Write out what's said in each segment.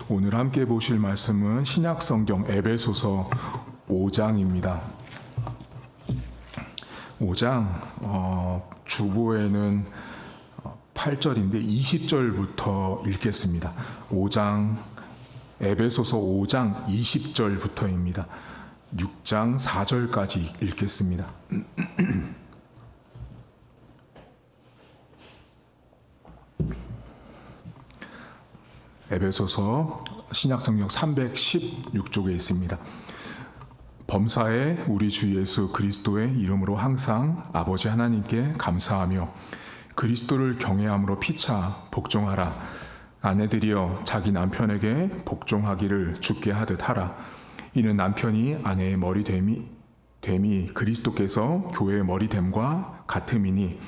오늘 함께 보실 말씀은 신약성경 에베소서 5장입니다. 5장 주보에는 8절인데 20절부터 읽겠습니다. 5장 에베소서 5장 20절부터입니다. 6장 4절까지 읽겠습니다. 에베소서 신약성경 316쪽에 있습니다. 범사에 우리 주 예수 그리스도의 이름으로 항상 아버지 하나님께 감사하며 그리스도를 경외함으로 피차 복종하라. 아내들이여 자기 남편에게 복종하기를 주께 하듯 하라. 이는 남편이 아내의 머리 됨이 그리스도께서 교회의 머리 됨과 같음이니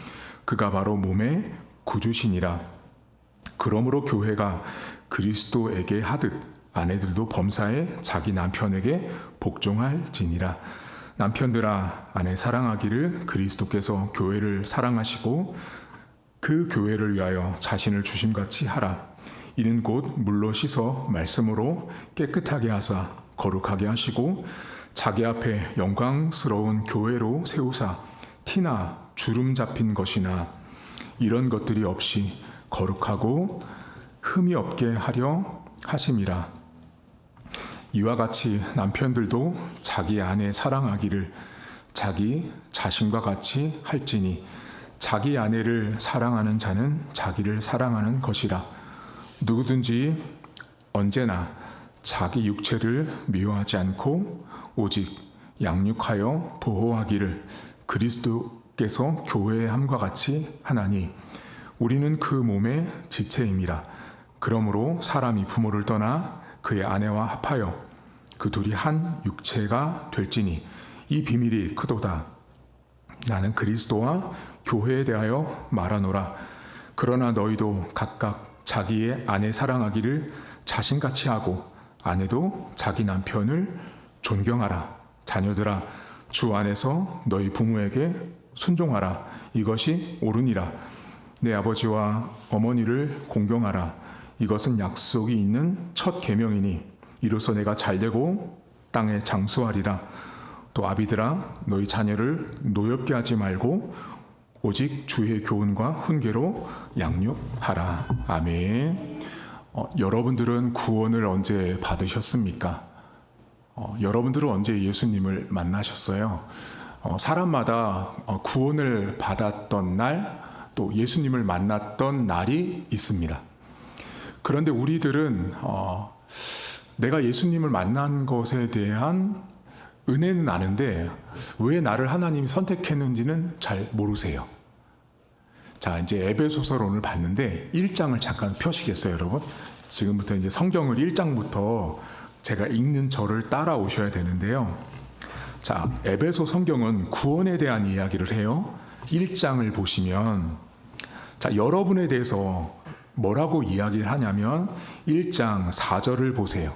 그가 바로 몸의 구주시니라. 그러므로 교회가 그리스도에게 하듯 아내들도 범사에 자기 남편에게 복종할지니라. 남편들아 아내 사랑하기를 그리스도께서 교회를 사랑하시고 그 교회를 위하여 자신을 주심같이 하라. 이는 곧 물로 씻어 말씀으로 깨끗하게 하사 거룩하게 하시고 자기 앞에 영광스러운 교회로 세우사 티나 주름 잡힌 것이나 이런 것들이 없이 거룩하고 흠이 없게 하려 하심이라. 이와 같이 남편들도 자기 아내 사랑하기를 자기 자신과 같이 할지니 자기 아내를 사랑하는 자는 자기를 사랑하는 것이라. 누구든지 언제나 자기 육체를 미워하지 않고 오직 양육하여 보호하기를 그리스도께서 교회의 함과 같이 하나니 우리는 그 몸의 지체임이라. 그러므로 사람이 부모를 떠나 그의 아내와 합하여 그 둘이 한 육체가 될지니 이 비밀이 크도다. 나는 그리스도와 교회에 대하여 말하노라. 그러나 너희도 각각 자기의 아내 사랑하기를 자신같이 하고 아내도 자기 남편을 존경하라. 자녀들아 주 안에서 너희 부모에게 순종하라. 이것이 옳으니라. 내 아버지와 어머니를 공경하라. 이것은 약속이 있는 첫 계명이니 이로써 내가 잘되고 땅에 장수하리라. 또 아비들아 너희 자녀를 노엽게 하지 말고 오직 주의 교훈과 훈계로 양육하라. 아멘. 여러분들은 구원을 언제 받으셨습니까? 여러분들은 언제 예수님을 만나셨어요? 사람마다 구원을 받았던 날, 또 예수님을 만났던 날이 있습니다. 그런데 우리들은 내가 예수님을 만난 것에 대한 은혜는 아는데 왜 나를 하나님이 선택했는지는 잘 모르세요. 자, 이제 에베소서를 오늘 봤는데 1장을 잠깐 펴시겠어요, 여러분? 지금부터 이제 성경을 1장부터 제가 읽는 저를 따라오셔야 되는데요. 자, 에베소 성경은 구원에 대한 이야기를 해요. 1장을 보시면 자, 여러분에 대해서 뭐라고 이야기를 하냐면 1장 4절을 보세요.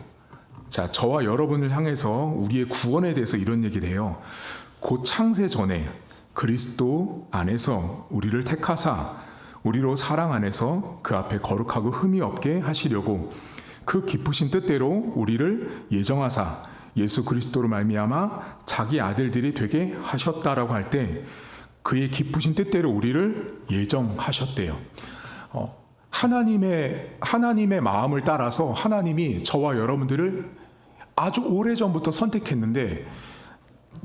자, 저와 여러분을 향해서 우리의 구원에 대해서 이런 얘기를 해요. 곧 창세 전에 그리스도 안에서 우리를 택하사 우리로 사랑 안에서 그 앞에 거룩하고 흠이 없게 하시려고 그 기쁘신 뜻대로 우리를 예정하사 예수 그리스도로 말미암아 자기 아들들이 되게 하셨다라고 할 때 그의 기쁘신 뜻대로 우리를 예정하셨대요. 하나님의 마음을 따라서 하나님이 저와 여러분들을 아주 오래전부터 선택했는데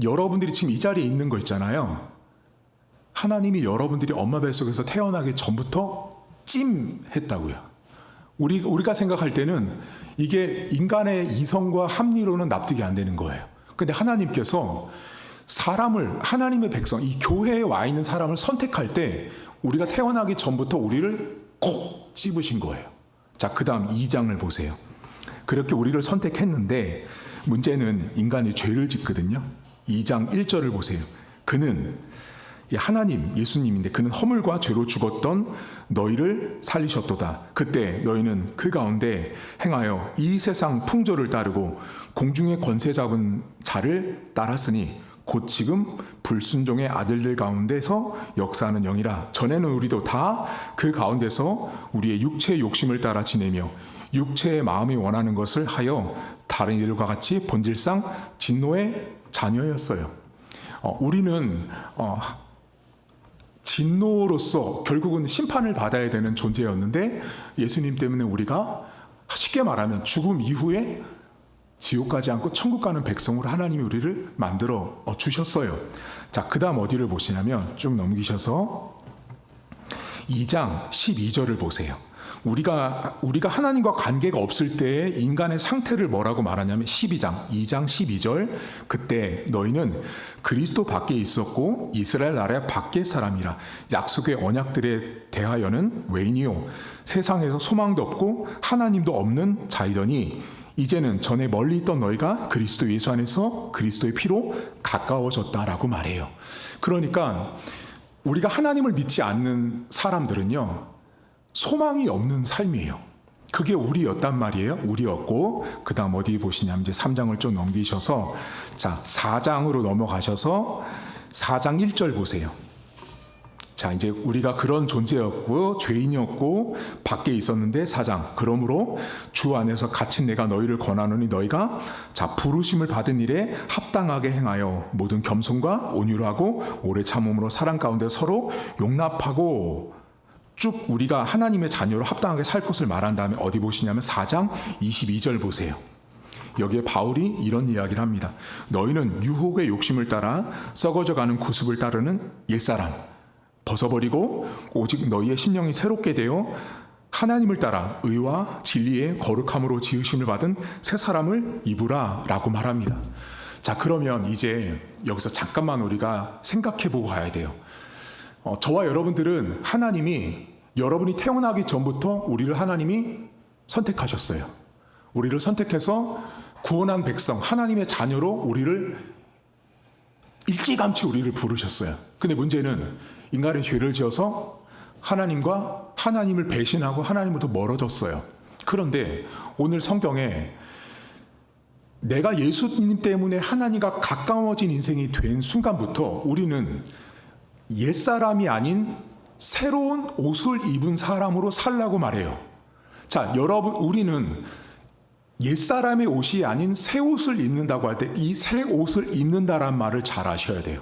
여러분들이 지금 이 자리에 있는 거 있잖아요. 하나님이 여러분들이 엄마 뱃속에서 태어나기 전부터 찜했다고요. 우리가 생각할 때는 이게 인간의 이성과 합리로는 납득이 안 되는 거예요. 근데 하나님께서 사람을, 하나님의 백성, 이 교회에 와 있는 사람을 선택할 때 우리가 태어나기 전부터 우리를 꼭 씹으신 거예요. 자, 그 다음 2장을 보세요. 그렇게 우리를 선택했는데 문제는 인간이 죄를 짓거든요. 2장 1절을 보세요. 그는 하나님, 예수님인데 그는 허물과 죄로 죽었던 너희를 살리셨도다. 그때 너희는 그 가운데 행하여 이 세상 풍조를 따르고 공중의 권세 잡은 자를 따랐으니 곧 지금 불순종의 아들들 가운데서 역사하는 영이라. 전에는 우리도 다 그 가운데서 우리의 육체의 욕심을 따라 지내며 육체의 마음이 원하는 것을 하여 다른 이들과 같이 본질상 진노의 자녀였어요. 우리는 진노로서 결국은 심판을 받아야 되는 존재였는데 예수님 때문에 우리가 쉽게 말하면 죽음 이후에 지옥 가지 않고 천국 가는 백성으로 하나님이 우리를 만들어 주셨어요. 자, 그 다음 어디를 보시냐면 쭉 넘기셔서 2장 12절을 보세요. 우리가 하나님과 관계가 없을 때의 인간의 상태를 뭐라고 말하냐면 2장 12절 그때 너희는 그리스도 밖에 있었고 이스라엘 나라 밖의 사람이라 약속의 언약들에 대하여는 외인이요 세상에서 소망도 없고 하나님도 없는 자이더니 이제는 전에 멀리 있던 너희가 그리스도 예수 안에서 그리스도의 피로 가까워졌다라고 말해요. 그러니까 우리가 하나님을 믿지 않는 사람들은요 소망이 없는 삶이에요. 그게 우리였단 말이에요. 우리였고 그 다음 어디 보시냐면 이제 3장을 좀 넘기셔서 자 4장으로 넘어가셔서 4장 1절 보세요. 자 이제 우리가 그런 존재였고 죄인이었고 밖에 있었는데 4장 그러므로 주 안에서 갇힌 내가 너희를 권하노니 너희가 자 부르심을 받은 일에 합당하게 행하여 모든 겸손과 온유로 하고 오래 참음으로 사랑 가운데 서로 용납하고 쭉 우리가 하나님의 자녀로 합당하게 살 것을 말한 다음에 어디 보시냐면 4장 22절 보세요. 여기에 바울이 이런 이야기를 합니다. 너희는 유혹의 욕심을 따라 썩어져가는 구습을 따르는 옛사람 벗어버리고 오직 너희의 심령이 새롭게 되어 하나님을 따라 의와 진리의 거룩함으로 지으심을 받은 새 사람을 입으라 라고 말합니다. 자 그러면 이제 여기서 잠깐만 우리가 생각해보고 가야 돼요. 저와 여러분들은 하나님이 여러분이 태어나기 전부터 우리를 하나님이 선택하셨어요. 우리를 선택해서 구원한 백성 하나님의 자녀로 우리를 일찌감치 우리를 부르셨어요. 근데 문제는 인간의 죄를 지어서 하나님을 배신하고 하나님부터 멀어졌어요. 그런데 오늘 성경에 내가 예수님 때문에 하나님과 가까워진 인생이 된 순간부터 우리는 옛사람이 아닌 새로운 옷을 입은 사람으로 살라고 말해요. 자, 여러분, 우리는 옛사람의 옷이 아닌 새 옷을 입는다고 할 때 이 새 옷을 입는다란 말을 잘 아셔야 돼요.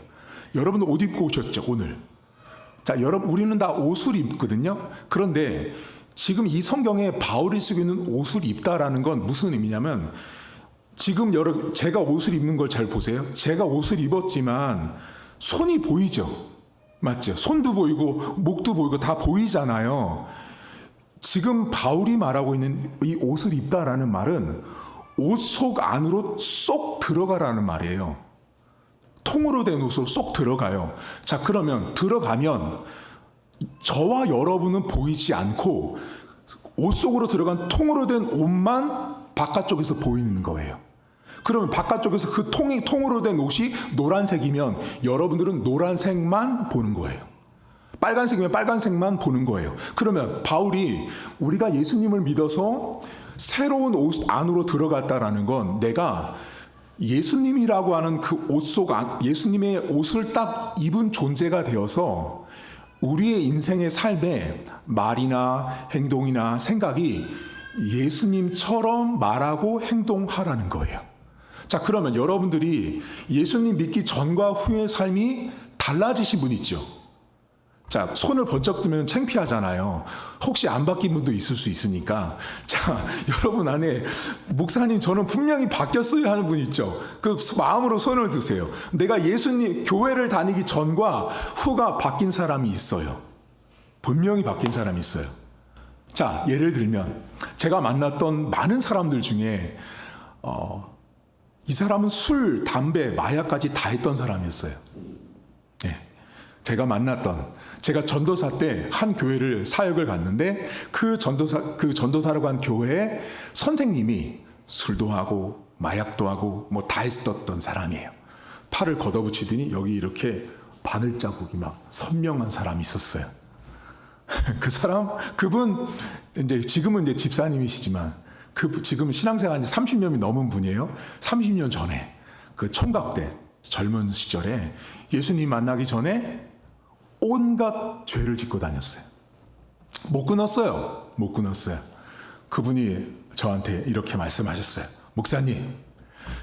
여러분 옷 입고 오셨죠, 오늘? 자, 여러분, 우리는 다 옷을 입거든요. 그런데 지금 이 성경에 바울이 쓰고 있는 옷을 입다라는 건 무슨 의미냐면 지금 제가 옷을 입는 걸 잘 보세요. 제가 옷을 입었지만 손이 보이죠? 맞죠? 손도 보이고 목도 보이고 다 보이잖아요. 지금 바울이 말하고 있는 이 옷을 입다라는 말은 옷 속 안으로 쏙 들어가라는 말이에요. 통으로 된 옷으로 쏙 들어가요. 자, 그러면 들어가면 저와 여러분은 보이지 않고 옷 속으로 들어간 통으로 된 옷만 바깥쪽에서 보이는 거예요. 그러면 바깥쪽에서 그 통으로 된 옷이 노란색이면 여러분들은 노란색만 보는 거예요. 빨간색이면 빨간색만 보는 거예요. 그러면 바울이 우리가 예수님을 믿어서 새로운 옷 안으로 들어갔다라는 건 내가 예수님이라고 하는 그 옷 속 예수님의 옷을 딱 입은 존재가 되어서 우리의 인생의 삶에 말이나 행동이나 생각이 예수님처럼 말하고 행동하라는 거예요. 자, 그러면 여러분들이 예수님 믿기 전과 후의 삶이 달라지신 분 있죠? 자, 손을 번쩍 들면 창피하잖아요. 혹시 안 바뀐 분도 있을 수 있으니까. 자, 여러분 안에 목사님 저는 분명히 바뀌었어요 하는 분 있죠? 그 마음으로 손을 드세요. 내가 예수님 교회를 다니기 전과 후가 바뀐 사람이 있어요. 분명히 바뀐 사람이 있어요. 자, 예를 들면 제가 만났던 많은 사람들 중에 이 사람은 술, 담배, 마약까지 다 했던 사람이었어요. 네. 제가 전도사 때 한 교회를 사역을 갔는데 그 전도사라고 한 교회에 선생님이 술도 하고 마약도 하고 뭐 다 했었던 사람이에요. 팔을 걷어붙이더니 여기 이렇게 바늘 자국이 막 선명한 사람이 있었어요. 그분 이제 지금은 이제 집사님이시지만 지금 신앙생활 30년이 넘은 분이에요. 30년 전에 그 총각 때 젊은 시절에 예수님 만나기 전에 온갖 죄를 짓고 다녔어요. 못 끊었어요. 그분이 저한테 이렇게 말씀하셨어요. 목사님,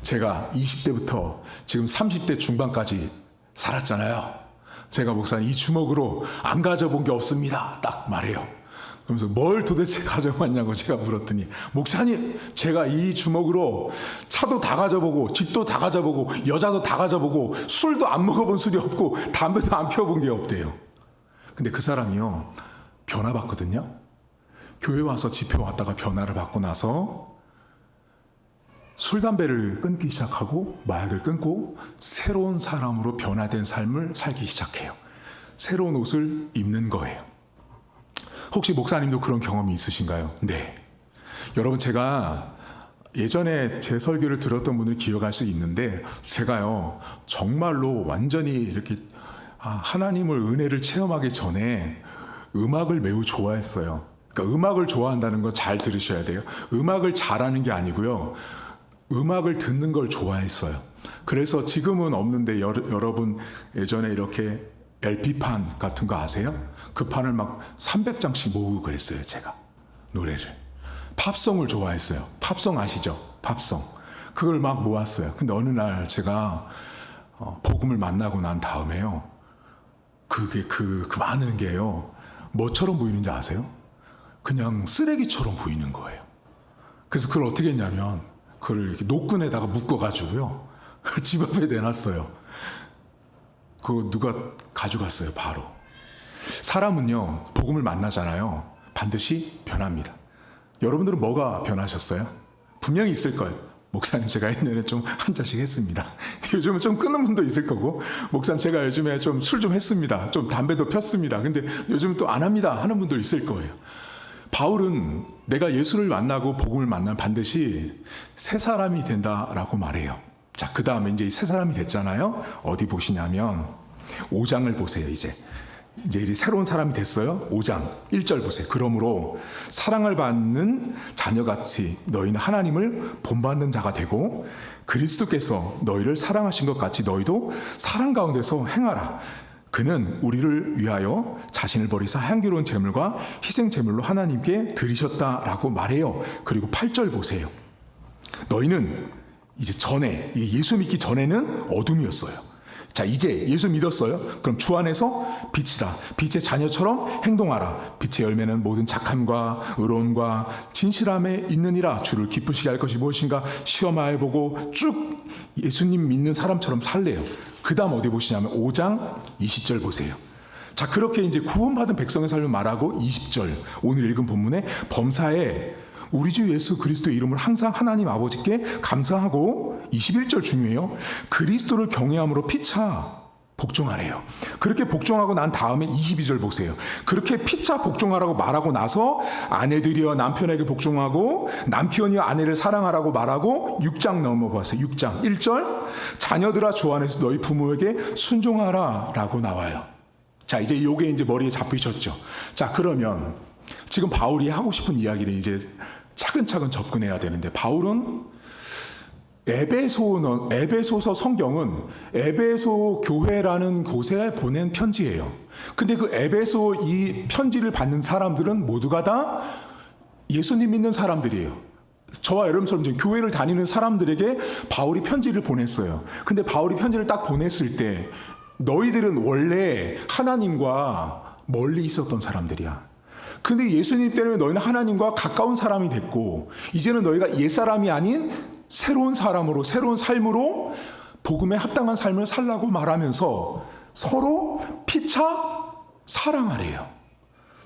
제가 20대부터 지금 30대 중반까지 살았잖아요. 제가 목사님 이 주먹으로 안 가져본 게 없습니다. 딱 말해요. 그러면서 뭘 도대체 가져왔냐고 제가 물었더니, 목사님, 제가 이 주먹으로 차도 다 가져보고 집도 다 가져보고 여자도 다 가져보고 술도 안 먹어본 술이 없고 담배도 안 피워본 게 없대요. 근데 그 사람이요, 변화받거든요. 교회 와서 집회 왔다가 변화를 받고 나서 술, 담배를 끊기 시작하고 마약을 끊고 새로운 사람으로 변화된 삶을 살기 시작해요. 새로운 옷을 입는 거예요. 혹시 목사님도 그런 경험이 있으신가요? 네. 여러분, 제가 예전에 제 설교를 들었던 분을 기억할 수 있는데, 제가요 정말로 완전히 이렇게 하나님을, 은혜를 체험하기 전에 음악을 매우 좋아했어요. 그러니까 음악을 좋아한다는 건 잘 들으셔야 돼요. 음악을 잘하는 게 아니고요, 음악을 듣는 걸 좋아했어요. 그래서 지금은 없는데 여러분 예전에 이렇게 LP판 같은 거 아세요? 그 판을 막 300장씩 모으고 그랬어요. 제가 노래를, 팝송을 좋아했어요. 팝송 아시죠? 팝송. 그걸 막 모았어요. 근데 어느 날 제가 복음을 만나고 난 다음에요, 그게 그 많은 게요 뭐처럼 보이는지 아세요? 그냥 쓰레기처럼 보이는 거예요. 그래서 그걸 어떻게 했냐면, 그걸 이렇게 노끈에다가 묶어가지고요 집 앞에 내놨어요. 그거 누가 가져갔어요. 바로. 사람은요 복음을 만나잖아요, 반드시 변합니다. 여러분들은 뭐가 변하셨어요? 분명히 있을 거예요. 목사님, 제가 옛날에 좀 한 잔씩 했습니다. 요즘은 좀 끊는 분도 있을 거고, 목사님, 제가 요즘에 좀 술 좀 했습니다. 좀 담배도 폈습니다. 근데 요즘 또 안 합니다 하는 분도 있을 거예요. 바울은 내가 예수를 만나고 복음을 만나면 반드시 새 사람이 된다라고 말해요. 자, 그 다음에 이제 새 사람이 됐잖아요. 어디 보시냐면 5장을 보세요. 이제 새로운 사람이 됐어요. 5장 1절 보세요. 그러므로 사랑을 받는 자녀같이 너희는 하나님을 본받는 자가 되고, 그리스도께서 너희를 사랑하신 것 같이 너희도 사랑 가운데서 행하라. 그는 우리를 위하여 자신을 버리사 향기로운 제물과 희생 제물로 하나님께 드리셨다라고 말해요. 그리고 8절 보세요. 너희는 이제 전에, 예수 믿기 전에는 어둠이었어요. 자, 이제 예수 믿었어요. 그럼 주 안에서 빛이다. 빛의 자녀처럼 행동하라. 빛의 열매는 모든 착함과 의로움과 진실함에 있느니라. 주를 기쁘시게 할 것이 무엇인가 시험하여 보고 쭉 예수님 믿는 사람처럼 살래요. 그 다음 어디 보시냐면 5장 20절 보세요. 자, 그렇게 이제 구원받은 백성의 삶을 말하고 20절, 오늘 읽은 본문에 범사에 우리 주 예수 그리스도의 이름을 항상 하나님 아버지께 감사하고, 21절 중요해요. 그리스도를 경외함으로 피차 복종하래요. 그렇게 복종하고 난 다음에 22절 보세요. 그렇게 피차 복종하라고 말하고 나서 아내들이여 남편에게 복종하고 남편이여 아내를 사랑하라고 말하고 6장 넘어봤어요. 6장 1절 자녀들아 주 안에서 너희 부모에게 순종하라 라고 나와요. 자, 이제 요게 이제 머리에 잡히셨죠. 자, 그러면 지금 바울이 하고 싶은 이야기를 이제 차근차근 접근해야 되는데, 바울은 에베소서 성경은 에베소 교회라는 곳에 보낸 편지예요. 근데 그 에베소 이 편지를 받는 사람들은 모두가 다 예수님 믿는 사람들이에요. 저와 여러분처럼 이제 교회를 다니는 사람들에게 바울이 편지를 보냈어요. 근데 바울이 편지를 딱 보냈을 때, 너희들은 원래 하나님과 멀리 있었던 사람들이야. 근데 예수님 때문에 너희는 하나님과 가까운 사람이 됐고, 이제는 너희가 옛사람이 아닌 새로운 사람으로, 새로운 삶으로 복음에 합당한 삶을 살라고 말하면서 서로 피차 사랑하래요.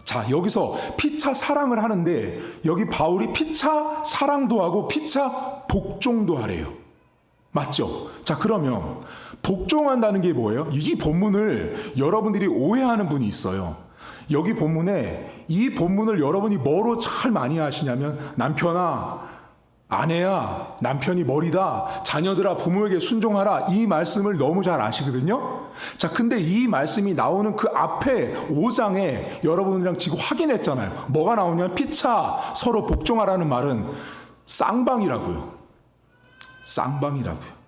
자, 여기서 피차 사랑을 하는데, 여기 바울이 피차 사랑도 하고 피차 복종도 하래요. 맞죠? 자, 그러면 복종한다는 게 뭐예요? 이 본문을 여러분들이 오해하는 분이 있어요. 여기 본문에, 이 본문을 여러분이 뭐로 잘 많이 아시냐면, 남편아, 아내야, 남편이 머리다, 자녀들아 부모에게 순종하라, 이 말씀을 너무 잘 아시거든요. 자, 근데 이 말씀이 나오는 그 앞에 5장에 여러분이랑 지금 확인했잖아요. 뭐가 나오냐면 피차 서로 복종하라는 말은 쌍방이라고요. 쌍방이라고요.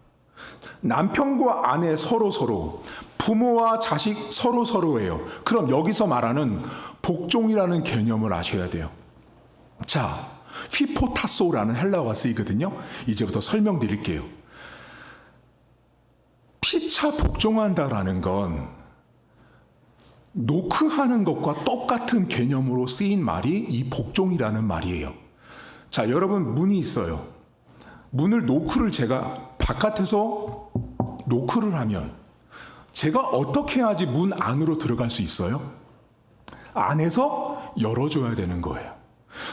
남편과 아내 서로, 부모와 자식 서로예요. 그럼 여기서 말하는 복종이라는 개념을 아셔야 돼요. 자, 휘포타소라는 헬라어가 쓰이거든요. 이제부터 설명드릴게요. 피차 복종한다라는 건 노크하는 것과 똑같은 개념으로 쓰인 말이 이 복종이라는 말이에요. 자, 여러분 문이 있어요. 문을 노크를 제가 바깥에서 노크를 하면 제가 어떻게 해야지 문 안으로 들어갈 수 있어요? 안에서 열어줘야 되는 거예요.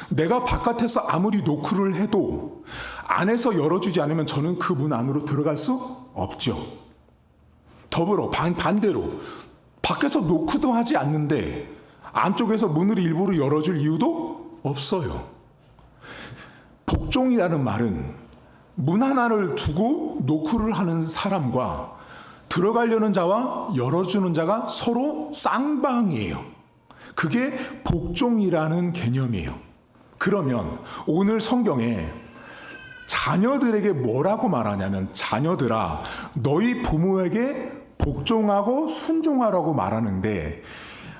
내가 바깥에서 아무리 노크를 해도 안에서 열어주지 않으면 저는 그 문 안으로 들어갈 수 없죠. 더불어 반대로 밖에서 노크도 하지 않는데 안쪽에서 문을 일부러 열어줄 이유도 없어요. 복종이라는 말은 문 하나를 두고 노크를 하는 사람과 들어가려는 자와 열어주는 자가 서로 쌍방이에요. 그게 복종이라는 개념이에요. 그러면 오늘 성경에 자녀들에게 뭐라고 말하냐면, 자녀들아 너희 부모에게 복종하고 순종하라고 말하는데,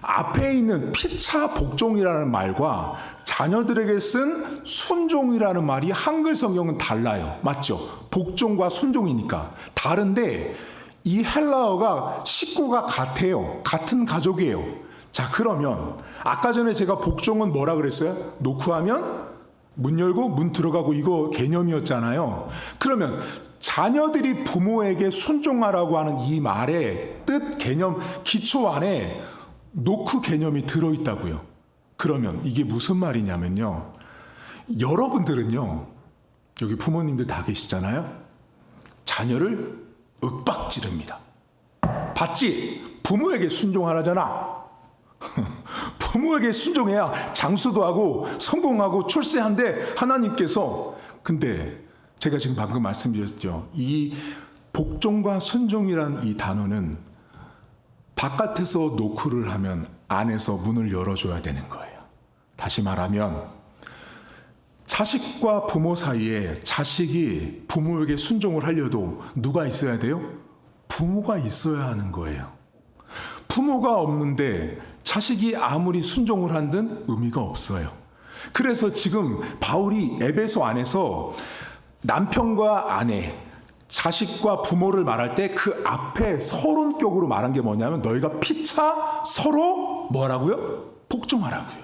앞에 있는 피차 복종이라는 말과 자녀들에게 쓴 순종이라는 말이 한글 성경은 달라요. 맞죠? 복종과 순종이니까 다른데 이 헬라어가 식구가 같아요. 같은 가족이에요. 자, 그러면 아까 전에 제가 복종은 뭐라 그랬어요? 노크하면 문 열고 문 들어가고 이거 개념이었잖아요. 그러면 자녀들이 부모에게 순종하라고 하는 이 말의 뜻, 개념, 기초 안에 노크 개념이 들어있다고요. 그러면 이게 무슨 말이냐면요, 여러분들은요, 여기 부모님들 다 계시잖아요. 자녀를 윽박지릅니다. 봤지? 부모에게 순종하라잖아. 부모에게 순종해야 장수도 하고 성공하고 출세한데 하나님께서. 근데 제가 지금 방금 말씀드렸죠. 이 복종과 순종이란 이 단어는 바깥에서 노크를 하면 안에서 문을 열어줘야 되는 거예요. 다시 말하면 자식과 부모 사이에 자식이 부모에게 순종을 하려도 누가 있어야 돼요? 부모가 있어야 하는 거예요. 부모가 없는데 자식이 아무리 순종을 한든 의미가 없어요. 그래서 지금 바울이 에베소 안에서 남편과 아내, 자식과 부모를 말할 때 그 앞에 서론격으로 말한 게 뭐냐면, 너희가 피차 서로 뭐라고요? 복종하라고요.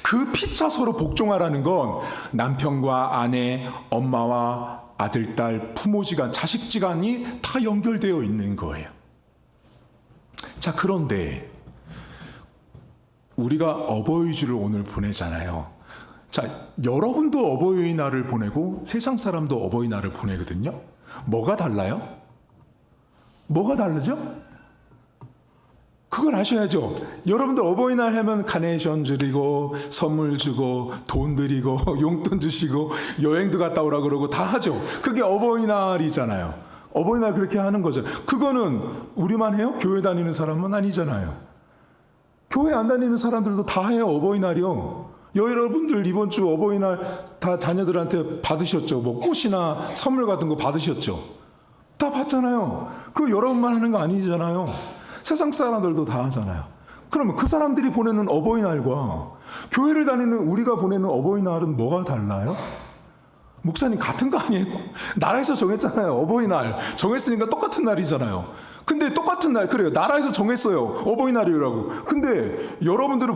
그 피차 서로 복종하라는 건 남편과 아내, 엄마와 아들, 딸, 부모지간, 자식지간이 다 연결되어 있는 거예요. 자, 그런데 우리가 어버이주를 오늘 보내잖아요. 자, 여러분도 어버이날을 보내고 세상 사람도 어버이날을 보내거든요. 뭐가 달라요? 뭐가 다르죠? 그걸 아셔야죠. 여러분들 어버이날 하면 카네이션 드리고 선물 주고 돈 드리고 용돈 주시고 여행도 갔다 오라 그러고 다 하죠. 그게 어버이날이잖아요. 어버이날 그렇게 하는 거죠. 그거는 우리만 해요? 교회 다니는 사람은 아니잖아요. 교회 안 다니는 사람들도 다 해요. 어버이날이요. 여러분들 이번 주 어버이날 다 자녀들한테 받으셨죠? 뭐 꽃이나 선물 같은 거 받으셨죠? 다 받잖아요. 그거 여러분만 하는 거 아니잖아요. 세상 사람들도 다 하잖아요. 그러면 그 사람들이 보내는 어버이날과 교회를 다니는 우리가 보내는 어버이날은 뭐가 달라요? 목사님, 같은 거 아니에요? 나라에서 정했잖아요. 어버이날 정했으니까 똑같은 날이잖아요. 근데 똑같은 날, 그래요. 나라에서 정했어요. 어버이날이라고. 근데 여러분들은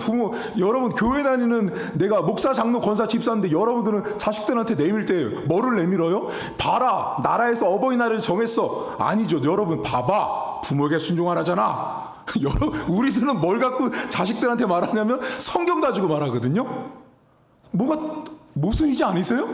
여러분 교회 다니는, 내가 목사, 장로, 권사, 집사인데 여러분들은 자식들한테 내밀 때 뭐를 내밀어요? 봐라, 나라에서 어버이날을 정했어. 아니죠. 여러분 봐봐, 부모에게 순종하라잖아. 우리들은 뭘 갖고 자식들한테 말하냐면 성경 가지고 말하거든요. 뭐가 모순이지 않으세요?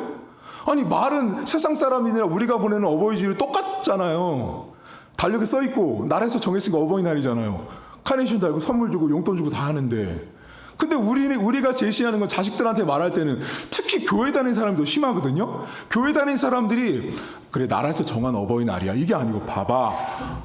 아니, 말은 세상 사람이나 우리가 보내는 어버이주일 똑같잖아요. 달력에 써있고 나라에서 정했으니까 어버이날이잖아요. 카네이션 달고 선물 주고 용돈 주고 다 하는데, 근데 우리가 제시하는 건 자식들한테 말할 때는, 특히 교회 다니는 사람도 심하거든요. 교회 다니는 사람들이 그래, 나라에서 정한 어버이날이야, 이게 아니고, 봐봐,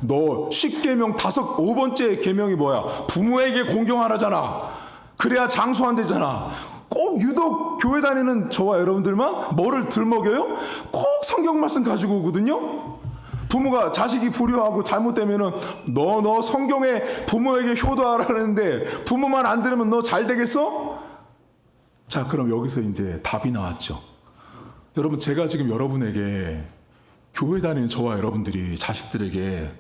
너 10계명 5번째 계명이 뭐야? 부모에게 공경하라잖아. 그래야 장수한대잖아. 꼭 유독 교회 다니는 저와 여러분들만 뭐를 들먹여요? 꼭 성경 말씀 가지고 오거든요. 부모가, 자식이 불효하고 잘못되면은 너 성경에 부모에게 효도하라는데 부모만 안 들으면 너 잘 되겠어? 자, 그럼 여기서 이제 답이 나왔죠. 여러분, 제가 지금 여러분에게 교회 다니는 저와 여러분들이 자식들에게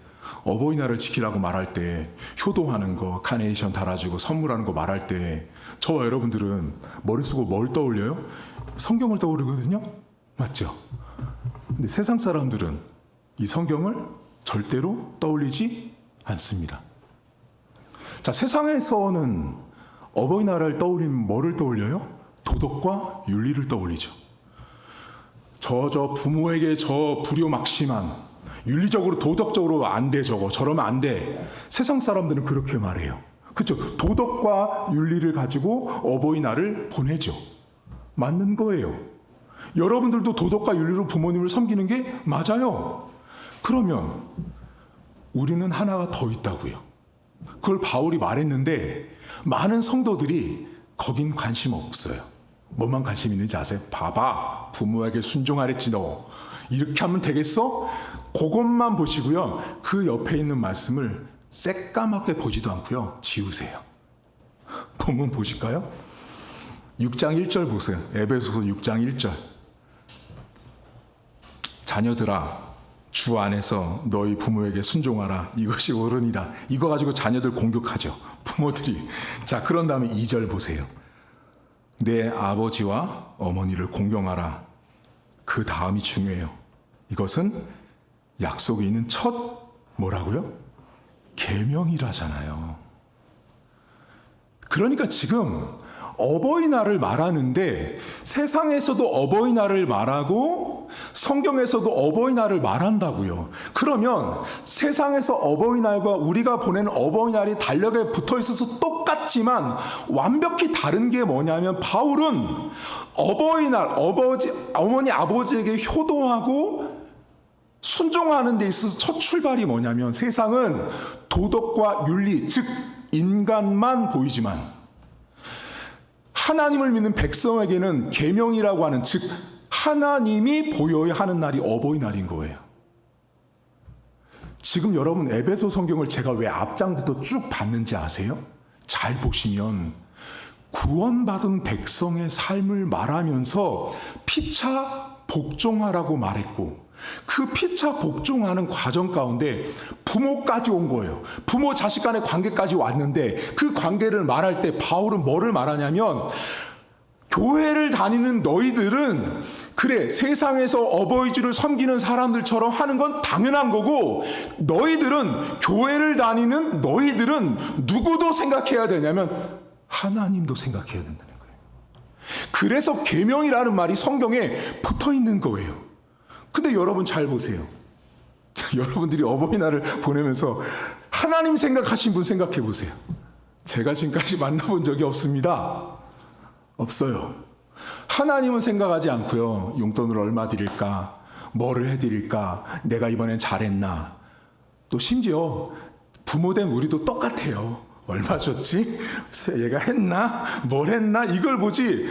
어버이날을 지키라고 말할 때, 효도하는 거, 카네이션 달아주고 선물하는 거 말할 때 저와 여러분들은 머릿속으로 뭘 떠올려요? 성경을 떠오르거든요. 맞죠? 근데 세상 사람들은 이 성경을 절대로 떠올리지 않습니다. 자, 세상에서는 어버이날을 떠올리면 뭐를 떠올려요? 도덕과 윤리를 떠올리죠. 저 부모에게 저 불효막심한, 윤리적으로 도덕적으로 안 돼, 저러면 안 돼. 세상 사람들은 그렇게 말해요. 그렇죠? 도덕과 윤리를 가지고 어버이날을 보내죠. 맞는 거예요. 여러분들도 도덕과 윤리로 부모님을 섬기는 게 맞아요. 그러면 우리는 하나가 더 있다고요. 그걸 바울이 말했는데 많은 성도들이 거긴 관심 없어요. 뭐만 관심 있는지 아세요? 봐봐, 부모에게 순종하랬지 너. 이렇게 하면 되겠어? 그것만 보시고요. 그 옆에 있는 말씀을 새까맣게 보지도 않고요. 지우세요. 본문 보실까요? 6장 1절 보세요. 에베소서 6장 1절. 자녀들아, 주 안에서 너희 부모에게 순종하라. 이것이 옳으니라. 이거 가지고 자녀들 공격하죠. 부모들이. 자, 그런 다음에 2절 보세요. 내 아버지와 어머니를 공경하라. 그 다음이 중요해요. 이것은 약속이 있는 첫 뭐라고요? 계명이라잖아요. 그러니까 지금 어버이날을 말하는데 세상에서도 어버이날을 말하고 성경에서도 어버이날을 말한다고요. 그러면 세상에서 어버이날과 우리가 보내는 어버이날이 달력에 붙어 있어서 똑같지만 완벽히 다른 게 뭐냐면, 바울은 어버이날, 어머니 아버지에게 효도하고 순종하는 데 있어서 첫 출발이 뭐냐면, 세상은 도덕과 윤리, 즉 인간만 보이지만 하나님을 믿는 백성에게는 계명이라고 하는, 즉 하나님이 보여야 하는 날이 어버이날인 거예요. 지금 여러분, 에베소 성경을 제가 왜 앞장부터 쭉 봤는지 아세요? 잘 보시면 구원받은 백성의 삶을 말하면서 피차 복종하라고 말했고, 그 피차 복종하는 과정 가운데 부모까지 온 거예요. 부모 자식 간의 관계까지 왔는데, 그 관계를 말할 때 바울은 뭐를 말하냐면, 교회를 다니는 너희들은 그래, 세상에서 어버이주를 섬기는 사람들처럼 하는 건 당연한 거고, 너희들은, 교회를 다니는 너희들은 누구도 생각해야 되냐면 하나님도 생각해야 된다는 거예요. 그래서 계명이라는 말이 성경에 붙어 있는 거예요. 근데 여러분 잘 보세요. 여러분들이 어버이날을 보내면서 하나님 생각하신 분 생각해 보세요. 제가 지금까지 만나본 적이 없습니다. 없어요. 하나님은 생각하지 않고요. 용돈을 얼마 드릴까? 뭐를 해드릴까? 내가 이번엔 잘했나? 또 심지어 부모된 우리도 똑같아요. 얼마 줬지? 얘가 했나? 뭘 했나? 이걸 보지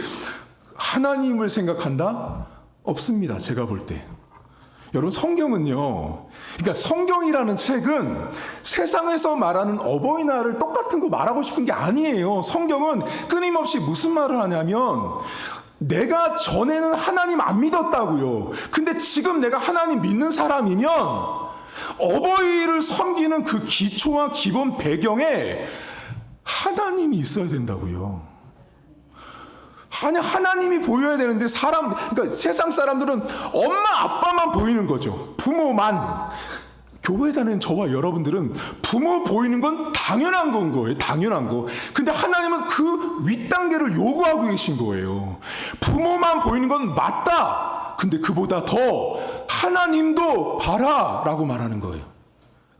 하나님을 생각한다? 없습니다. 제가 볼 때. 여러분, 성경은요, 그러니까 성경이라는 책은 세상에서 말하는 어버이날을 똑같은 거 말하고 싶은 게 아니에요. 성경은 끊임없이 무슨 말을 하냐면, 내가 전에는 하나님 안 믿었다고요. 근데 지금 내가 하나님 믿는 사람이면 어버이를 섬기는 그 기초와 기본 배경에 하나님이 있어야 된다고요. 하나님이 보여야 되는데 그러니까 세상 사람들은 엄마 아빠만 보이는 거죠. 부모만. 교회 다니는 저와 여러분들은 부모 보이는 건 당연한 건 거예요. 당연한 거. 근데 하나님은 그 윗단계를 요구하고 계신 거예요. 부모만 보이는 건 맞다. 근데 그보다 더 하나님도 봐라 라고 말하는 거예요.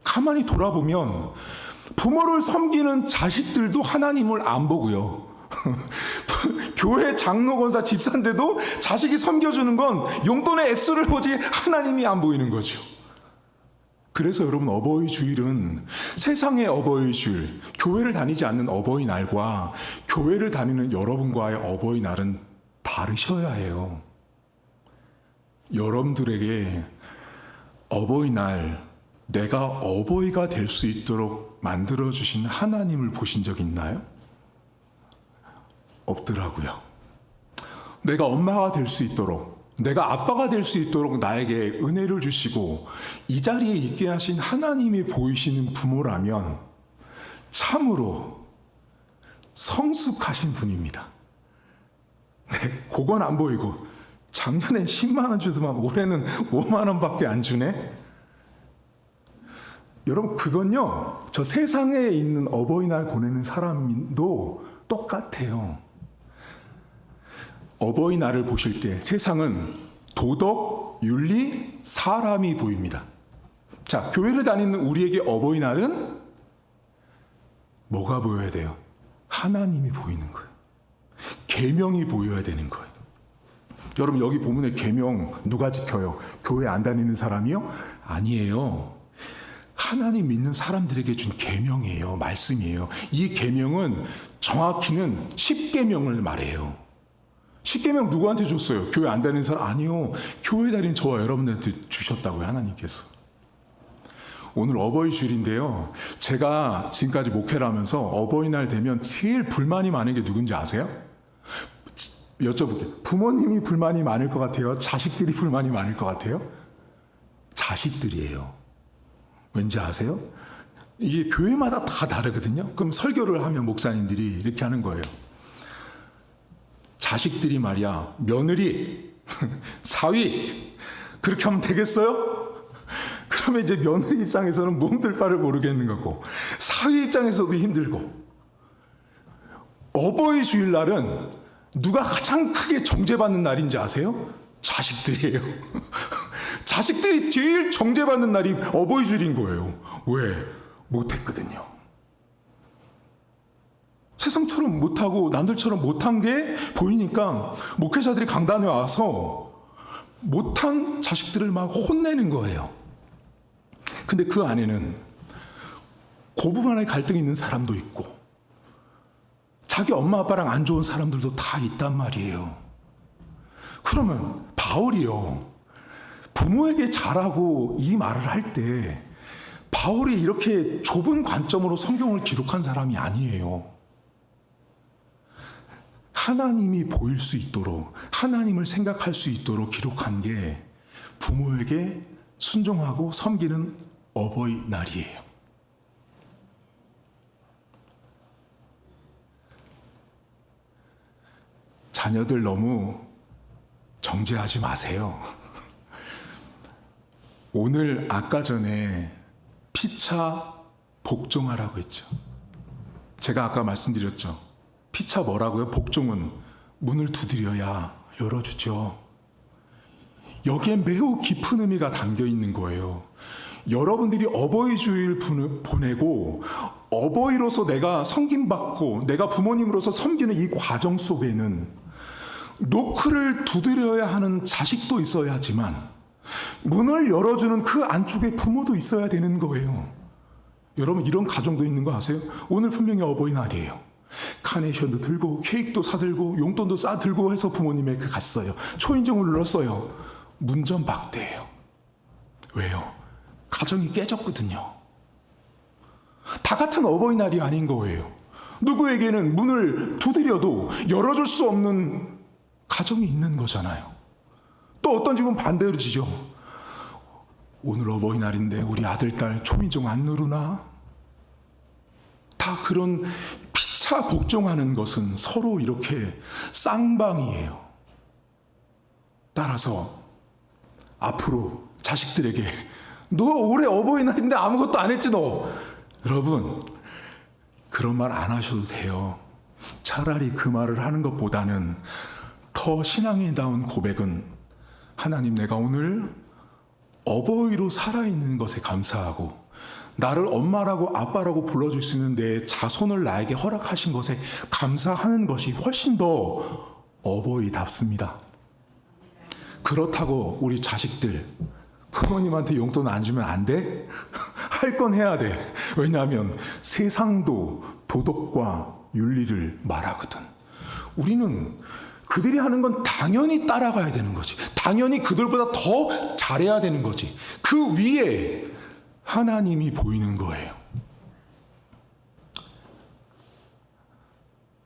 가만히 돌아보면 부모를 섬기는 자식들도 하나님을 안 보고요. 교회 장로, 권사, 집사인데도 자식이 섬겨주는 건 용돈의 액수를 보지 하나님이 안 보이는 거죠. 그래서 여러분, 어버이 주일은 세상의 어버이 주일, 교회를 다니지 않는 어버이날과 교회를 다니는 여러분과의 어버이날은 다르셔야 해요. 여러분들에게 어버이날, 내가 어버이가 될 수 있도록 만들어주신 하나님을 보신 적 있나요? 없더라고요. 내가 엄마가 될 수 있도록, 내가 아빠가 될 수 있도록 나에게 은혜를 주시고 이 자리에 있게 하신 하나님이 보이시는 부모라면 참으로 성숙하신 분입니다. 네, 그건 안 보이고 작년엔 10만 원 주더만 올해는 5만 원밖에 안 주네? 여러분, 그건요, 저 세상에 있는 어버이날 보내는 사람도 똑같아요. 어버이날을 보실 때 세상은 도덕, 윤리, 사람이 보입니다. 자, 교회를 다니는 우리에게 어버이날은 뭐가 보여야 돼요? 하나님이 보이는 거예요. 계명이 보여야 되는 거예요. 여러분, 여기 본문의 계명 누가 지켜요? 교회 안 다니는 사람이요? 아니에요. 하나님 믿는 사람들에게 준 계명이에요. 말씀이에요. 이 계명은 정확히는 10계명을 말해요. 10계명 누구한테 줬어요? 교회 안 다니는 사람? 아니요. 교회 다니는 저와 여러분들한테 주셨다고요, 하나님께서. 오늘 어버이 주일인데요. 제가 지금까지 목회를 하면서 어버이날 되면 제일 불만이 많은 게 누군지 아세요? 여쭤볼게요. 부모님이 불만이 많을 것 같아요? 자식들이 불만이 많을 것 같아요? 자식들이에요. 왠지 아세요? 이게 교회마다 다 다르거든요. 그럼 설교를 하면 목사님들이 이렇게 하는 거예요. 자식들이 말이야, 며느리, 사위, 그렇게 하면 되겠어요? 그러면 이제 며느리 입장에서는 몸둘 바를 모르겠는 거고, 사위 입장에서도 힘들고. 어버이 주일날은 누가 가장 크게 정죄받는 날인지 아세요? 자식들이에요. 자식들이 제일 정죄받는 날이 어버이 주일인 거예요. 왜? 못했거든요. 세상처럼 못하고 남들처럼 못한 게 보이니까 목회자들이 강단에 와서 못한 자식들을 막 혼내는 거예요. 근데 그 안에는 고부간의 갈등이 있는 사람도 있고 자기 엄마 아빠랑 안 좋은 사람들도 다 있단 말이에요. 그러면 바울이요, 부모에게 잘하고 이 말을 할 때 바울이 이렇게 좁은 관점으로 성경을 기록한 사람이 아니에요. 하나님이 보일 수 있도록, 하나님을 생각할 수 있도록 기록한 게 부모에게 순종하고 섬기는 어버이날이에요. 자녀들 너무 정죄하지 마세요. 오늘 아까 전에 피차 복종하라고 했죠. 제가 아까 말씀드렸죠. 피차 뭐라고요? 복종은 문을 두드려야 열어주죠. 여기에 매우 깊은 의미가 담겨 있는 거예요. 여러분들이 어버이 주일 보내고 어버이로서 내가 섬김받고 내가 부모님으로서 섬기는 이 과정 속에는 노크를 두드려야 하는 자식도 있어야 하지만 문을 열어주는 그 안쪽에 부모도 있어야 되는 거예요. 여러분, 이런 가정도 있는 거 아세요? 오늘 분명히 어버이날이에요. 카네이션도 들고 케이크도 사들고 용돈도 싸들고 해서 부모님에게 갔어요. 초인종을 눌렀어요. 문전박대예요. 왜요? 가정이 깨졌거든요. 다 같은 어버이날이 아닌 거예요. 누구에게는 문을 두드려도 열어줄 수 없는 가정이 있는 거잖아요. 또 어떤 집은 반대로 지죠. 오늘 어버이날인데 우리 아들, 딸 초인종 안 누르나? 다 그런 피차 복종하는 것은 서로 이렇게 쌍방이에요. 따라서 앞으로 자식들에게 너 올해 어버이날인데 아무것도 안 했지 너. 여러분, 그런 말 안 하셔도 돼요. 차라리 그 말을 하는 것보다는 더 신앙이다운 고백은 하나님, 내가 오늘 어버이로 살아있는 것에 감사하고 나를 엄마라고 아빠라고 불러줄 수 있는 내 자손을 나에게 허락하신 것에 감사하는 것이 훨씬 더 어버이답습니다. 그렇다고 우리 자식들 부모님한테 용돈 안 주면 안 돼? 할 건 해야 돼. 왜냐하면 세상도 도덕과 윤리를 말하거든. 우리는 그들이 하는 건 당연히 따라가야 되는 거지. 당연히 그들보다 더 잘해야 되는 거지. 그 위에 하나님이 보이는 거예요.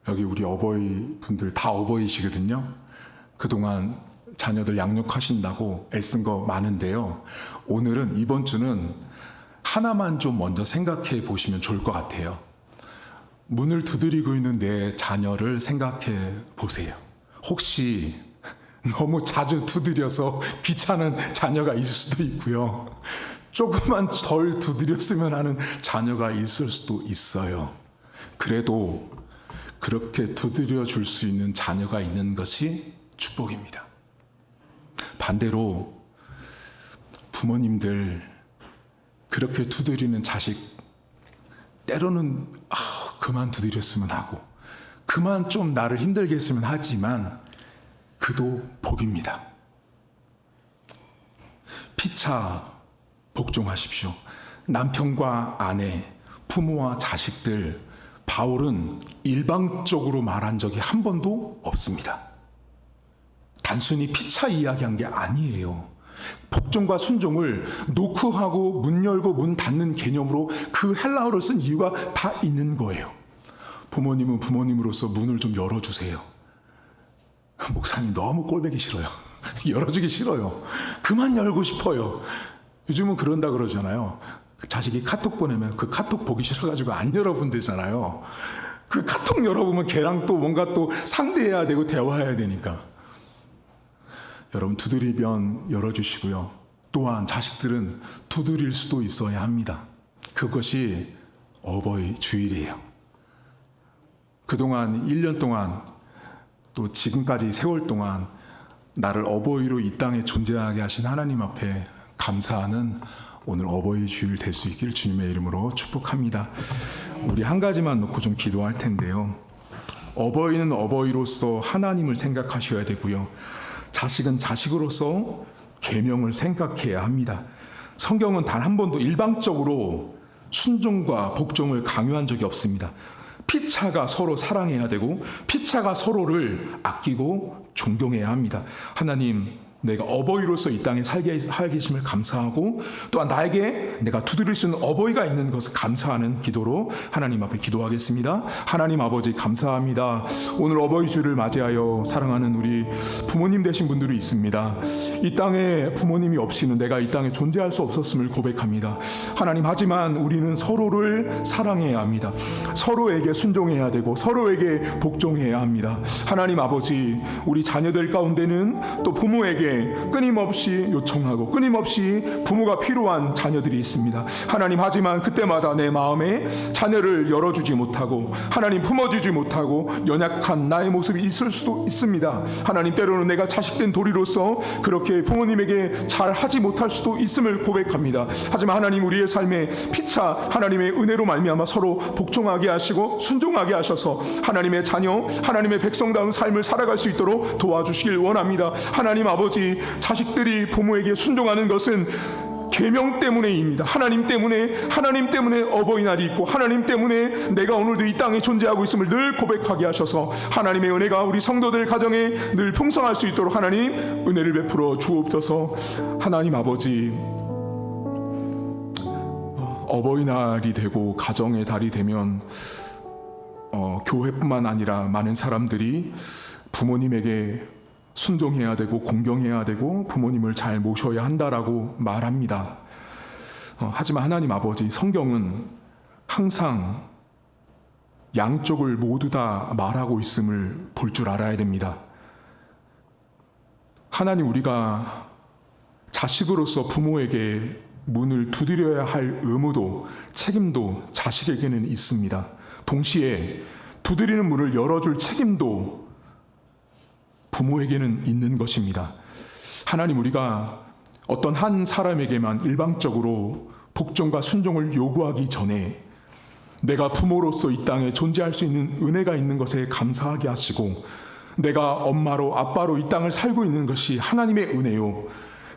여기 우리 어버이 분들 다 어버이시거든요. 그동안 자녀들 양육하신다고 애쓴 거 많은데요. 오늘은 이번 주는 하나만 좀 먼저 생각해 보시면 좋을 것 같아요. 문을 두드리고 있는 내 자녀를 생각해 보세요. 혹시 너무 자주 두드려서 귀찮은 자녀가 있을 수도 있고요. 조금만 덜 두드렸으면 하는 자녀가 있을 수도 있어요. 그래도 그렇게 두드려 줄 수 있는 자녀가 있는 것이 축복입니다. 반대로 부모님들 그렇게 두드리는 자식 때로는 그만 두드렸으면 하고 그만 좀 나를 힘들게 했으면 하지만 그도 복입니다. 피차 복종하십시오. 남편과 아내, 부모와 자식들 바울은 일방적으로 말한 적이 한 번도 없습니다. 단순히 피차 이야기한 게 아니에요. 복종과 순종을 노크하고 문 열고 문 닫는 개념으로 그 헬라어를 쓴 이유가 다 있는 거예요. 부모님은 부모님으로서 문을 좀 열어주세요. 목사님 너무 꼴보기 싫어요. 열어주기 싫어요. 그만 열고 싶어요. 요즘은 그런다 그러잖아요. 자식이 카톡 보내면 그 카톡 보기 싫어가지고 안 열어본대잖아요. 그 카톡 열어보면 걔랑 또 뭔가 또 상대해야 되고 대화해야 되니까. 여러분 두드리면 열어주시고요. 또한 자식들은 두드릴 수도 있어야 합니다. 그것이 어버이 주일이에요. 그동안 1년 동안 또 지금까지 세월 동안 나를 어버이로 이 땅에 존재하게 하신 하나님 앞에 감사하는 오늘 어버이 주일 될 수 있길 주님의 이름으로 축복합니다. 우리 한 가지만 놓고 좀 기도할 텐데요. 어버이는 어버이로서 하나님을 생각하셔야 되고요. 자식은 자식으로서 계명을 생각해야 합니다. 성경은 단 한 번도 일방적으로 순종과 복종을 강요한 적이 없습니다. 피차가 서로 사랑해야 되고 피차가 서로를 아끼고 존경해야 합니다. 하나님, 내가 어버이로서 이 땅에 살게 하심을 감사하고 또한 나에게 내가 두드릴 수 있는 어버이가 있는 것을 감사하는 기도로 하나님 앞에 기도하겠습니다. 하나님 아버지 감사합니다. 오늘 어버이 주를 맞이하여 사랑하는 우리 부모님 되신 분들이 있습니다. 이 땅에 부모님이 없이는 내가 이 땅에 존재할 수 없었음을 고백합니다. 하나님, 하지만 우리는 서로를 사랑해야 합니다. 서로에게 순종해야 되고 서로에게 복종해야 합니다. 하나님 아버지, 우리 자녀들 가운데는 또 부모에게 끊임없이 요청하고 끊임없이 부모가 필요한 자녀들이 있습니다. 하나님, 하지만 그때마다 내 마음에 자녀를 열어주지 못하고 하나님 품어주지 못하고 연약한 나의 모습이 있을 수도 있습니다. 하나님, 때로는 내가 자식된 도리로서 그렇게 부모님에게 잘 하지 못할 수도 있음을 고백합니다. 하지만 하나님, 우리의 삶에 피차 하나님의 은혜로 말미암아 서로 복종하게 하시고 순종하게 하셔서 하나님의 자녀, 하나님의 백성다운 삶을 살아갈 수 있도록 도와주시길 원합니다. 하나님 아버지, 자식들이 부모에게 순종하는 것은 계명 때문에입니다. 하나님 때문에 어버이날이 있고 하나님 때문에 내가 오늘도 이 땅에 존재하고 있음을 늘 고백하게 하셔서 하나님의 은혜가 우리 성도들 가정에 늘 풍성할 수 있도록 하나님 은혜를 베풀어 주옵소서. 하나님 아버지, 어버이날이 되고 가정의 달이 되면 교회뿐만 아니라 많은 사람들이 부모님에게 순종해야 되고 공경해야 되고 부모님을 잘 모셔야 한다라고 말합니다. 하지만 하나님 아버지, 성경은 항상 양쪽을 모두 다 말하고 있음을 볼 줄 알아야 됩니다. 하나님, 우리가 자식으로서 부모에게 문을 두드려야 할 의무도 책임도 자식에게는 있습니다. 동시에 두드리는 문을 열어줄 책임도 부모에게는 있는 것입니다. 하나님, 우리가 어떤 한 사람에게만 일방적으로 복종과 순종을 요구하기 전에 내가 부모로서 이 땅에 존재할 수 있는 은혜가 있는 것에 감사하게 하시고 내가 엄마로 아빠로 이 땅을 살고 있는 것이 하나님의 은혜요,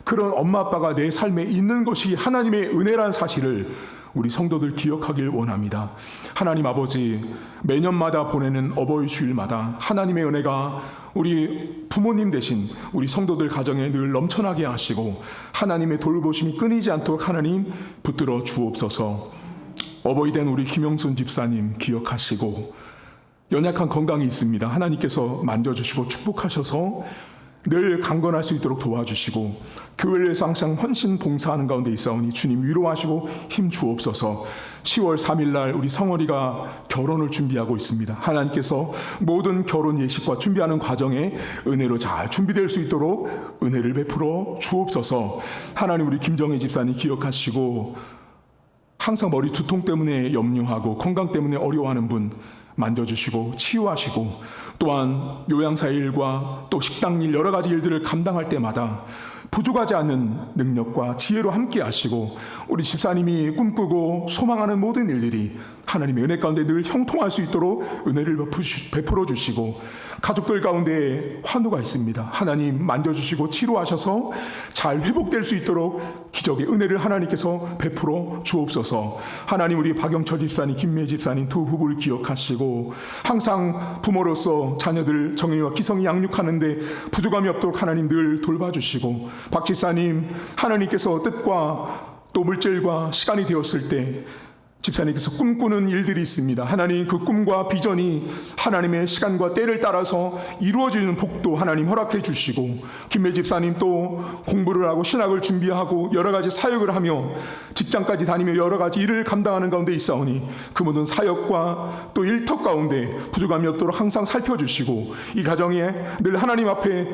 그런 엄마 아빠가 내 삶에 있는 것이 하나님의 은혜란 사실을 우리 성도들 기억하길 원합니다. 하나님 아버지, 매년마다 보내는 어버이 주일마다 하나님의 은혜가 우리 부모님 되신 우리 성도들 가정에 늘 넘쳐나게 하시고 하나님의 돌보심이 끊이지 않도록 하나님 붙들어 주옵소서. 어버이 된 우리 김영순 집사님 기억하시고 연약한 건강이 있습니다. 하나님께서 만져주시고 축복하셔서 늘 강건할 수 있도록 도와주시고 교회를 위해서 항상 헌신 봉사하는 가운데 있사오니 주님 위로하시고 힘 주옵소서. 10월 3일 날 우리 성월이가 결혼을 준비하고 있습니다. 하나님께서 모든 결혼 예식과 준비하는 과정에 은혜로 잘 준비될 수 있도록 은혜를 베풀어 주옵소서. 하나님 우리 김정혜 집사님 기억하시고 항상 머리 두통 때문에 염려하고 건강 때문에 어려워하는 분 만져주시고 치유하시고 또한 요양사 일과 또 식당 일 여러 가지 일들을 감당할 때마다 부족하지 않는 능력과 지혜로 함께 하시고 우리 집사님이 꿈꾸고 소망하는 모든 일들이 하나님의 은혜 가운데 늘 형통할 수 있도록 은혜를 베풀어 주시고 가족들 가운데 환우가 있습니다. 하나님 만져주시고 치료하셔서 잘 회복될 수 있도록 기적의 은혜를 하나님께서 베풀어 주옵소서. 하나님 우리 박영철 집사님, 김매 집사님 두 부부를 기억하시고 항상 부모로서 자녀들 정의와 기성이 양육하는데 부족함이 없도록 하나님 늘 돌봐주시고 박 집사님 하나님께서 뜻과 또 물질과 시간이 되었을 때 집사님께서 꿈꾸는 일들이 있습니다. 하나님 그 꿈과 비전이 하나님의 시간과 때를 따라서 이루어지는 복도 하나님 허락해 주시고 김매 집사님 또 공부를 하고 신학을 준비하고 여러 가지 사역을 하며 직장까지 다니며 여러 가지 일을 감당하는 가운데 있사오니 그 모든 사역과 또 일터 가운데 부족함이 없도록 항상 살펴주시고 이 가정에 늘 하나님 앞에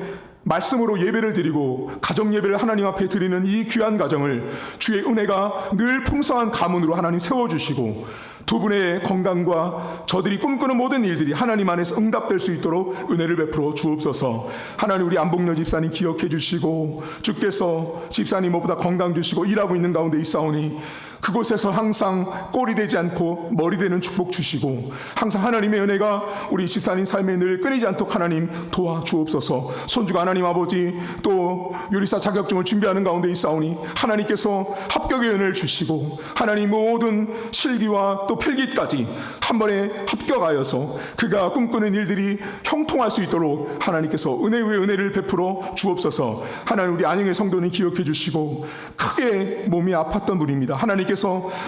말씀으로 예배를 드리고 가정 예배를 하나님 앞에 드리는 이 귀한 가정을 주의 은혜가 늘 풍성한 가문으로 하나님 세워주시고 두 분의 건강과 저들이 꿈꾸는 모든 일들이 하나님 안에서 응답될 수 있도록 은혜를 베풀어 주옵소서. 하나님 우리 안복렬 집사님 기억해 주시고 주께서 집사님 무엇보다 건강 주시고 일하고 있는 가운데 있사오니 그곳에서 항상 꼴이 되지 않고 머리 되는 축복 주시고 항상 하나님의 은혜가 우리 집사님 삶에 늘 끊이지 않도록 하나님 도와주옵소서. 손주가 하나님 아버지 또 요리사 자격증을 준비하는 가운데 있사오니 하나님께서 합격의 은혜를 주시고 하나님 모든 실기와 또 필기까지 한 번에 합격하여서 그가 꿈꾸는 일들이 형통할 수 있도록 하나님께서 은혜 위에 은혜를 베풀어 주옵소서. 하나님 우리 안영의 성도님 기억해 주시고 크게 몸이 아팠던 분입니다. 하나님께서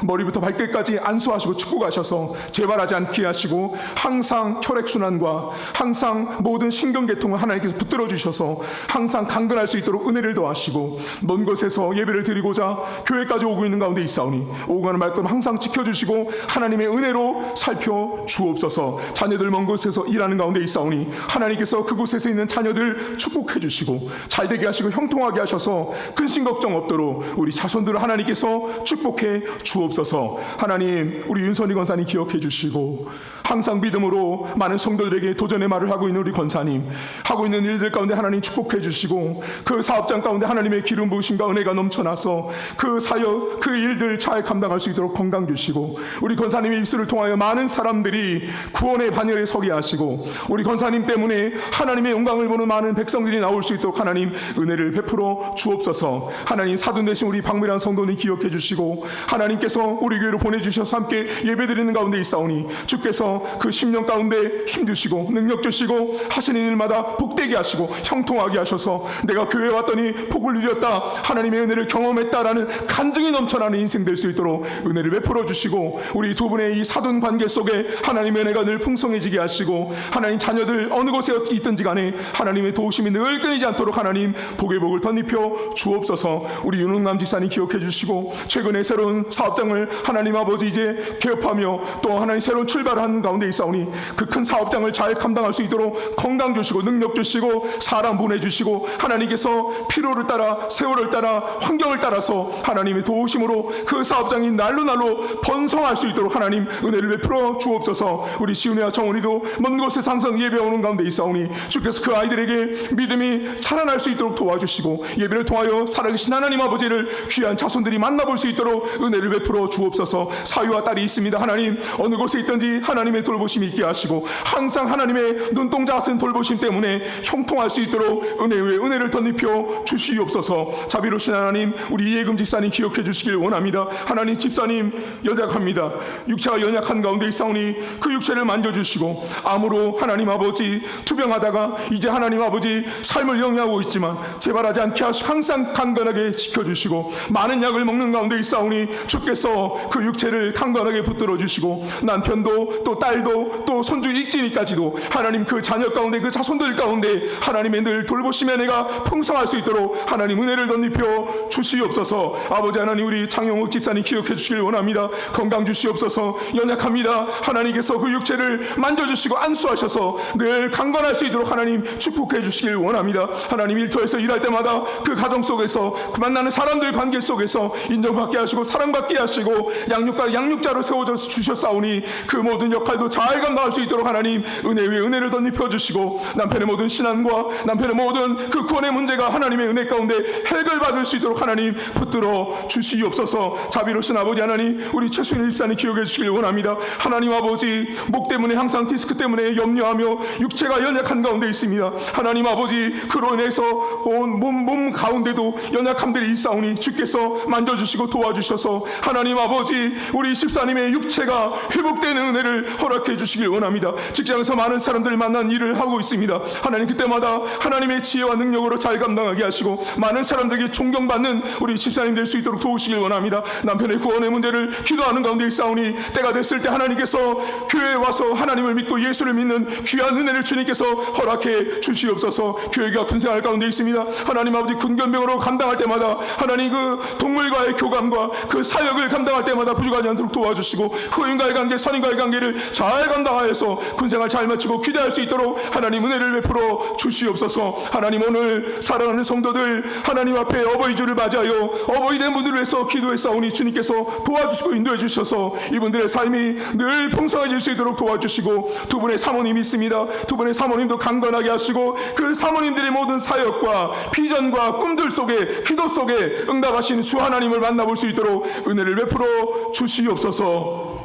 머리부터 발끝까지 안수하시고 축복하셔서 재발하지 않게 하시고 항상 혈액순환과 항상 모든 신경계통을 하나님께서 붙들어 주셔서 항상 강건할 수 있도록 은혜를 더하시고 먼 곳에서 예배를 드리고자 교회까지 오고 있는 가운데 있사오니 오고 가는 말씀 항상 지켜주시고 하나님의 은혜로 살펴 주옵소서. 자녀들 먼 곳에서 일하는 가운데 있사오니 하나님께서 그곳에서 있는 자녀들 축복해 주시고 잘되게 하시고 형통하게 하셔서 근심 걱정 없도록 우리 자손들을 하나님께서 축복해 주옵소서. 하나님 우리 윤선희 권사님 기억해 주시고 항상 믿음으로 많은 성도들에게 도전의 말을 하고 있는 우리 권사님 하고 있는 일들 가운데 하나님 축복해 주시고 그 사업장 가운데 하나님의 기름 부으심과 은혜가 넘쳐나서 그 사역 그 일들 잘 감당할 수 있도록 건강 주시고 우리 권사님의 입술을 통하여 많은 사람들이 구원의 반열에 서게 하시고 우리 권사님 때문에 하나님의 영광을 보는 많은 백성들이 나올 수 있도록 하나님 은혜를 베풀어 주옵소서. 하나님 사돈 되신 우리 박미란 성도님 기억해 주시고 하나님께서 우리 교회로 보내주셔서 함께 예배드리는 가운데 있사오니 주께서 그 10년 가운데 힘주시고 능력 주시고 하시는 일마다 복되게 하시고 형통하게 하셔서 내가 교회에 왔더니 복을 누렸다 하나님의 은혜를 경험했다라는 간증이 넘쳐나는 인생 될 수 있도록 은혜를 베풀어 주시고 우리 두 분의 이 사돈 관계 속에 하나님의 은혜가 늘 풍성해지게 하시고 하나님 자녀들 어느 곳에 있든지 간에 하나님의 도우심이 늘 끊이지 않도록 하나님 복의 복을 덧입혀 주옵소서. 우리 윤흥남 지사님 기억해 주시고 최근에 새로운 사업장을 하나님 아버지 이제 개업하며 또 하나님 새로운 출발을 하는 가운데 있사오니 그 큰 사업장을 잘 감당할 수 있도록 건강 주시고 능력 주시고 사람 보내주시고 하나님께서 필요를 따라 세월을 따라 환경을 따라서 하나님의 도우심으로 그 사업장이 날로 번성할 수 있도록 하나님 은혜를 베풀어 주옵소서. 우리 시은혜와 정원이도 먼 곳에서 항상 예배 오는 가운데 있사오니 주께서 그 아이들에게 믿음이 자라날 수 있도록 도와주시고 예배를 통하여 살아계신 하나님 아버지를 귀한 자손들이 만나볼 수 있도록 은혜를 베풀어 주옵소서. 사위와 딸이 있습니다. 하나님 어느 곳에 있든지 하나님의 돌보심이 있게 하시고 항상 하나님의 눈동자 같은 돌보심 때문에 형통할 수 있도록 은혜 위에 은혜를 덧입혀 주시옵소서. 자비로우신 하나님 우리 예금 집사님 기억해 주시길 원합니다. 하나님 집사님 연약합니다. 육체가 연약한 가운데 있사오니 그 육체를 만져주시고 암으로 하나님 아버지 투병하다가 이제 하나님 아버지 삶을 영위하고 있지만 재발하지 않게 하시고 항상 강건하게 지켜주시고 많은 약을 먹는 가운데 있사오니 주께서 그 육체를 강건하게 붙들어 주시고 남편도 또 딸도 또 손주 익진이까지도 하나님 그 자녀 가운데 그 자손들 가운데 하나님의 늘 돌보심의 은혜가 풍성할 수 있도록 하나님 은혜를 덧입혀 주시옵소서. 아버지 하나님, 우리 장영욱 집사님 기억해 주시길 원합니다. 건강 주시옵소서. 연약합니다. 하나님께서 그 육체를 만져주시고 안수하셔서 늘 강건할 수 있도록 하나님 축복해 주시길 원합니다. 하나님, 일터에서 일할 때마다 그 가정 속에서 그 만나는 사람들 관계 속에서 인정받게 하시고 사랑받게 하시고 양육자로 세워져 주셨사오니 그 모든 역할도 잘 감당할 수 있도록 하나님 은혜 위에 은혜를 덧입혀 주시고, 남편의 모든 신앙과 남편의 모든 그 구원의 문제가 하나님의 은혜 가운데 해결받을 수 있도록 하나님 붙들어 주시옵소서. 자비로우신 아버지 하나님, 우리 최순일 집사님 기억해 주시길 원합니다. 하나님 아버지, 목 때문에 항상 디스크 때문에 염려하며 육체가 연약한 가운데 있습니다. 하나님 아버지, 그로 인해서 온 몸 가운데도 연약함들이 있사오니 주께서 만져주시고 도와주셔서 하나님 아버지, 우리 집사님의 육체가 회복되는 은혜를 허락해 주시길 원합니다. 직장에서 많은 사람들을 만난 일을 하고 있습니다. 하나님, 그때마다 하나님의 지혜와 능력으로 잘 감당하게 하시고 많은 사람들에게 존경받는 우리 집사님 될 수 있도록 도우시길 원합니다. 남편의 구원의 문제를 기도하는 가운데 있사오니 때가 됐을 때 하나님께서 교회에 와서 하나님을 믿고 예수를 믿는 귀한 은혜를 주님께서 허락해 주시옵소서. 교회가 군생활 가운데 있습니다. 하나님 아버지, 군견병으로 감당할 때마다 하나님 그 동물과의 교감과 그 사역을 감당할 때마다 부족하지 않도록 도와주시고, 후인과의 관계, 선인과의 관계를 잘 감당하여서 군생활 잘 마치고 귀대할 수 있도록 하나님 은혜를 베풀어 주시옵소서. 하나님, 오늘 사랑하는 성도들 하나님 앞에 어버이 주를 맞이하여 어버이 된 분들을 위해서 기도했사오니 주님께서 도와주시고 인도해 주셔서 이분들의 삶이 늘 풍성해질 수 있도록 도와주시고, 두 분의 사모님이 있습니다. 두 분의 사모님도 강건하게 하시고 그 사모님들의 모든 사역과 비전과 꿈들 속에, 기도 속에 응답하시는 주 하나님을 만나볼 수 있도록 은혜를 베풀어 주시옵소서.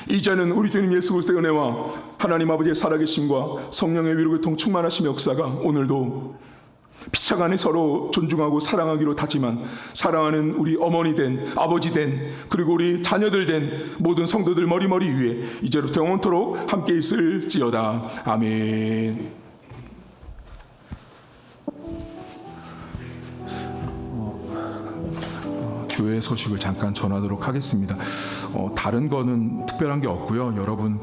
이제는 우리 주님 예수 그리스도의 은혜와 하나님 아버지의 살아계심과 성령의 위로교통 충만하심의 역사가 오늘도 피차간에 서로 존중하고 사랑하기로 다짐한 사랑하는 우리 어머니 된, 아버지 된, 그리고 우리 자녀들 된 모든 성도들 머리머리 위에 이제부터 영원토록 함께 있을지어다. 아멘. 교회 소식을 잠깐 전하도록 하겠습니다. 다른 거는 특별한 게 없고요. 여러분,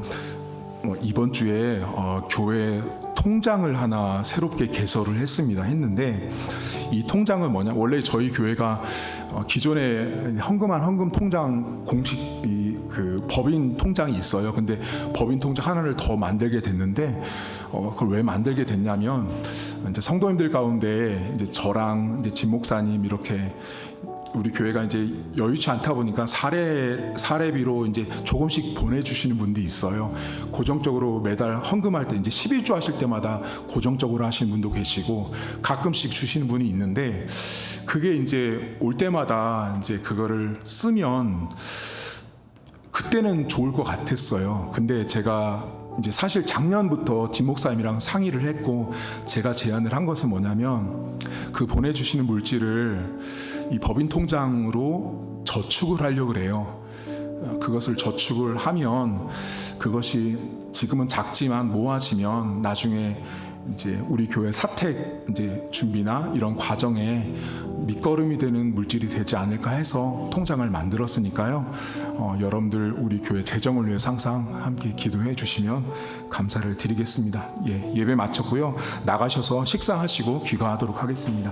이번 주에 교회 통장을 하나 새롭게 개설을 했는데 이 통장은 뭐냐? 원래 저희 교회가 기존에 헌금 통장 공식 그 법인 통장이 있어요. 근데 법인 통장 하나를 더 만들게 됐는데 그걸 왜 만들게 됐냐면, 이제 성도님들 가운데 이제 저랑 이제 진 목사님 이렇게 우리 교회가 이제 여유치 않다 보니까 사례비로 이제 조금씩 보내주시는 분들이 있어요. 고정적으로 매달 헌금할 때 이제 11조 하실 때마다 고정적으로 하시는 분도 계시고 가끔씩 주시는 분이 있는데, 그게 이제 올 때마다 이제 그거를 쓰면 그때는 좋을 것 같았어요. 근데 제가 이제 사실 작년부터 진 목사님이랑 상의를 했고 제가 제안을 한 것은 뭐냐면, 그 보내주시는 물질을 이 법인 통장으로 저축을 하려고 그래요. 그것을 저축을 하면 그것이 지금은 작지만 모아지면 나중에 이제 우리 교회 사택 이제 준비나 이런 과정에 밑거름이 되는 물질이 되지 않을까 해서 통장을 만들었으니까요. 여러분들 우리 교회 재정을 위해서 항상 함께 기도해 주시면 감사를 드리겠습니다. 예배 마쳤고요. 나가셔서 식사하시고 귀가하도록 하겠습니다.